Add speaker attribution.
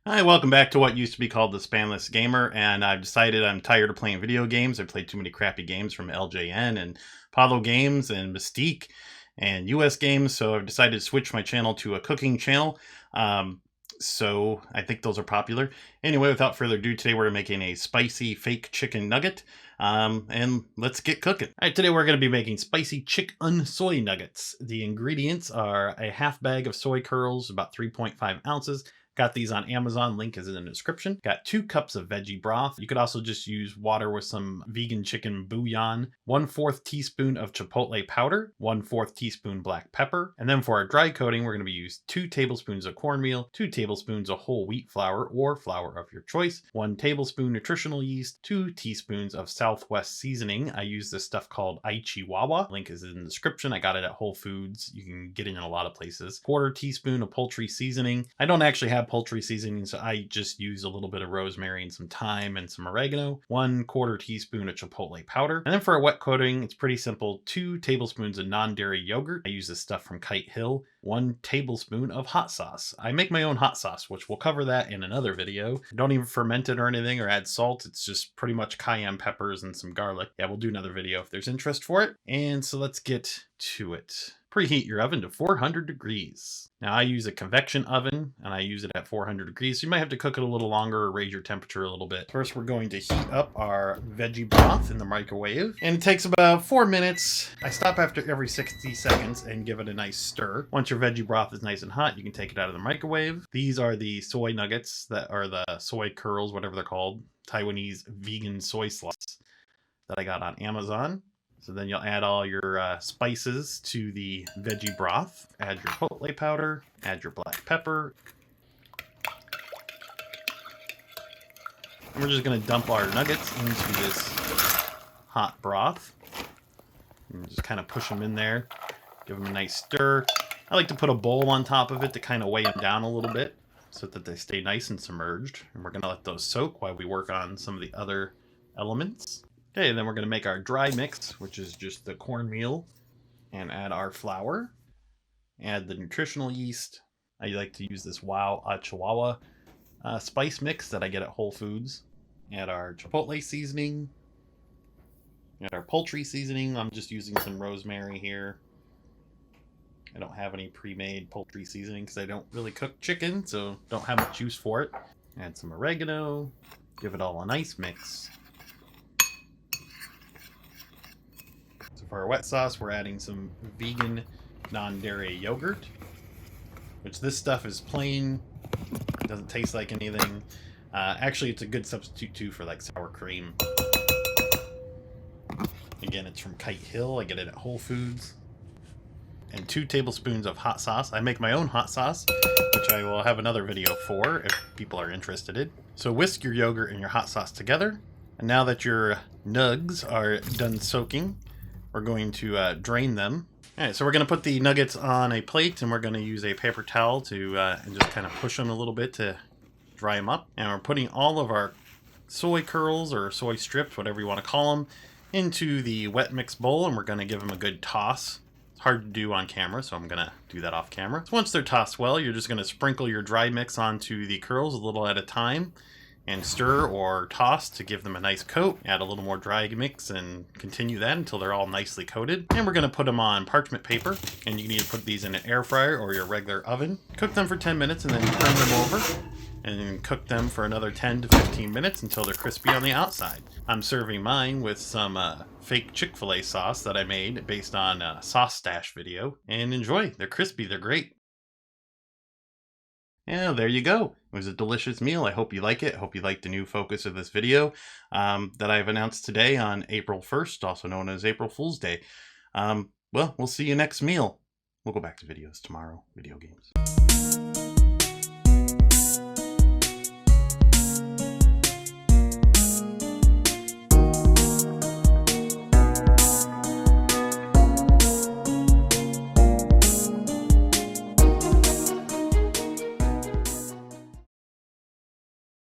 Speaker 1: Hi, welcome back to what used to be called the Spanless Gamer, and I've decided I'm tired of playing video games. I've played too many crappy games from LJN and Palo Games and Mystique and US Games, so I've decided to switch my channel to a cooking channel. So I think those are popular. Anyway, without further ado, today we're making a spicy fake chicken nugget, and let's get cooking. All right, today we're going to be making spicy chicken soy nuggets. The ingredients are a half bag of soy curls, about 3.5 ounces. Got these on Amazon, link is in the description. Got 2 cups of veggie broth. You could also just use water with some vegan chicken bouillon. 1/4 teaspoon of chipotle powder. 1/4 teaspoon black pepper. And then for our dry coating, we're going to be using 2 tablespoons of cornmeal, 2 tablespoons of whole wheat flour or flour of your choice, 1 tablespoon nutritional yeast, 2 teaspoons of Southwest seasoning. I use this stuff called Aichiwawa. Link is in the description. I got it at Whole Foods. You can get it in a lot of places. 1/4 teaspoon of poultry seasoning. I don't actually have poultry seasoning, so I just use a little bit of rosemary and some thyme and some oregano. 1/4 teaspoon of chipotle powder. And then for a wet coating, it's pretty simple. 2 tablespoons of non-dairy yogurt. I use this stuff from Kite Hill. 1 tablespoon of hot sauce. I make my own hot sauce, which we'll cover that in another video. Don't even ferment it or anything or add salt. It's just pretty much cayenne peppers and some garlic. Yeah, we'll do another video if there's interest for it. And so let's get to it. Preheat your oven to 400 degrees. Now I use a convection oven and I use it at 400 degrees. So you might have to cook it a little longer or raise your temperature a little bit. First, we're going to heat up our veggie broth in the microwave. And it takes about 4 minutes. I stop after every 60 seconds and give it a nice stir. Once your veggie broth is nice and hot, you can take it out of the microwave. These are the soy nuggets that are the soy curls, whatever they're called. Taiwanese vegan soy sauce that I got on Amazon. So then you'll add all your spices to the veggie broth. Add your chipotle powder, add your black pepper. And we're just going to dump our nuggets into this hot broth. And just kind of push them in there. Give them a nice stir. I like to put a bowl on top of it to kind of weigh them down a little bit so that they stay nice and submerged. And we're going to let those soak while we work on some of the other elements. Okay, and then we're going to make our dry mix, which is just the cornmeal, and add our flour. Add the nutritional yeast. I like to use this Chihuahua spice mix that I get at Whole Foods. Add our chipotle seasoning. Add our poultry seasoning. I'm just using some rosemary here. I don't have any pre-made poultry seasoning because I don't really cook chicken, so don't have much use for it. Add some oregano. Give it all a nice mix. For our wet sauce, we're adding some vegan non-dairy yogurt, which this stuff is plain. It doesn't taste like anything. Actually, it's a good substitute too for like sour cream. Again, it's from Kite Hill. I get it at Whole Foods. And 2 tablespoons of hot sauce. I make my own hot sauce, which I will have another video for if people are interested in. So whisk your yogurt and your hot sauce together. And now that your nugs are done soaking, we're going to drain them. All right, so we're going to put the nuggets on a plate, and we're going to use a paper towel to and just kind of push them a little bit to dry them up. And we're putting all of our soy curls or soy strips, whatever you want to call them, into the wet mix bowl, and we're going to give them a good toss. It's hard to do on camera, so I'm going to do that off camera. So once they're tossed well, you're just going to sprinkle your dry mix onto the curls a little at a time, and stir or toss to give them a nice coat. Add a little more dry mix and continue that until they're all nicely coated. And we're going to put them on parchment paper, and you can either put these in an air fryer or your regular oven. Cook them for 10 minutes and then turn them over and cook them for another 10 to 15 minutes until they're crispy on the outside. I'm serving mine with some fake Chick-fil-A sauce that I made based on a Sauce Stash video. And enjoy. They're crispy. They're great. Yeah, there you go. It was a delicious meal. I hope you like it. I hope you like the new focus of this video that I've announced today on April 1st, also known as April Fool's Day. Well, we'll see you next meal. We'll go back to videos tomorrow, video games.